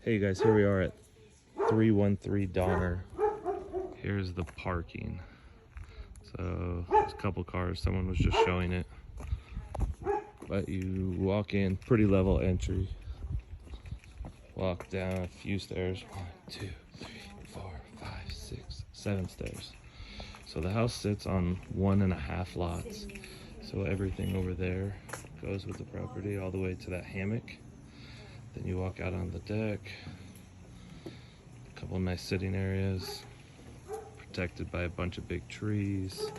Hey guys, here we are at 313 Donner. Here's the parking. So there's a couple cars, someone was just showing it. But you walk in, pretty level entry. Walk down a few stairs. 1, 2, 3, 4, 5, 6, 7 stairs. So the house sits on 1.5 lots. So everything over there goes with the property all the way to that hammock. Then you walk out on the deck. A couple of nice sitting areas, protected by a bunch of big trees.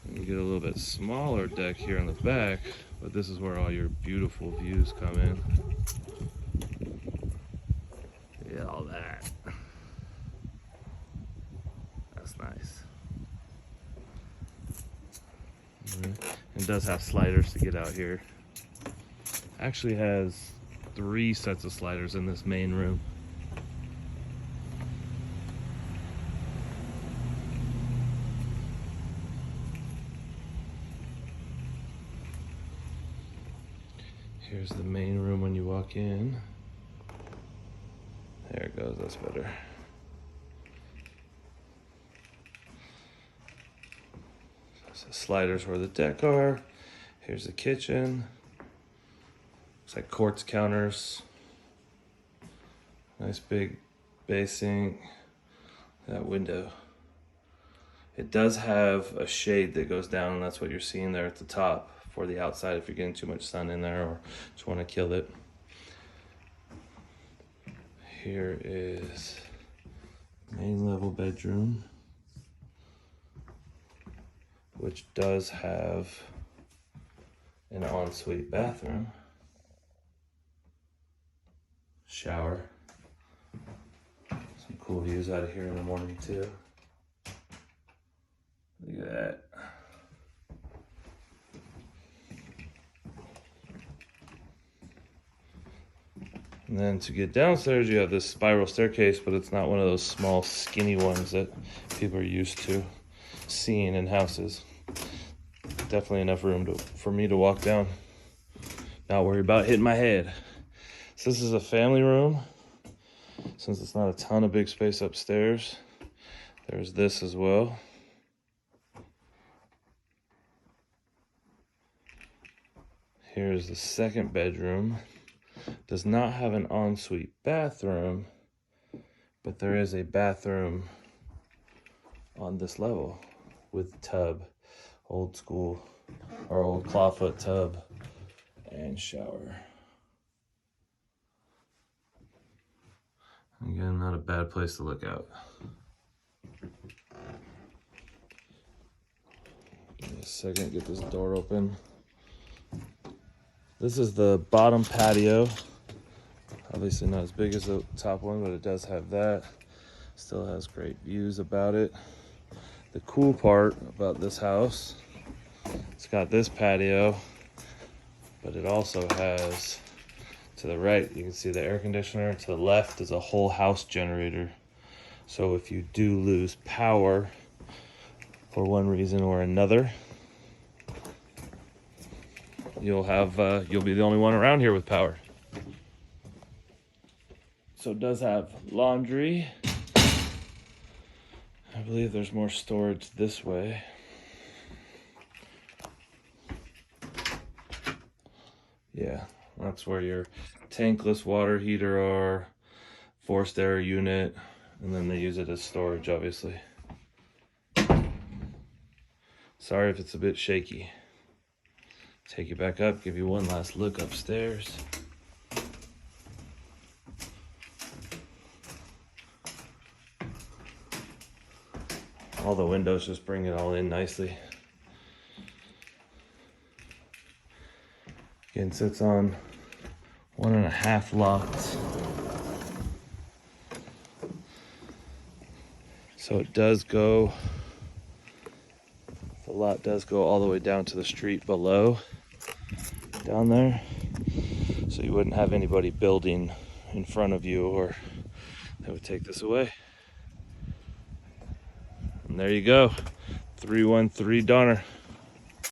And you get a little bit smaller deck here on the back, but this is where all your beautiful views come in. Yeah, all that. That's nice. It does have sliders to get out here. Actually has 3 sets of sliders in this main room. Here's the main room when you walk in. There it goes, that's better. So sliders where the deck are. Here's the kitchen. Looks like quartz counters. Nice big bay sink. That window. It does have a shade that goes down, and that's what you're seeing there at the top for the outside if you're getting too much sun in there or just want to kill it. Here is main level bedroom, which does have an ensuite bathroom, shower, some cool views out of here in the morning too. Look at that. And then to get downstairs, you have this spiral staircase, but it's not one of those small, skinny ones that people are used to seeing in houses. Definitely enough room for me to walk down, not worry about hitting my head. So this is a family room. Since it's not a ton of big space upstairs, there's this as well. Here's the second bedroom. Does not have an ensuite bathroom, but there is a bathroom on this level with tub, old school or old clawfoot tub and shower. Again, not a bad place to look out. Give me a second, get this door open. This is the bottom patio. Obviously not as big as the top one, but it does have that. Still has great views about it. The cool part about this house, it's got this patio, but it also has, to the right, you can see the air conditioner. To the left is a whole house generator. So if you do lose power for one reason or another, you'll be the only one around here with power. So it does have laundry. I believe there's more storage this way. Yeah, that's where your tankless water heater are, forced air unit, and then they use it as storage, obviously. Sorry if it's a bit shaky. Take you back up, give you one last look upstairs. All the windows just bring it all in nicely. Again, sits on 1.5 lots. So it does go, the lot does go all the way down to the street below, down there. So you wouldn't have anybody building in front of you, or they would take this away. And there you go, 313 Donner.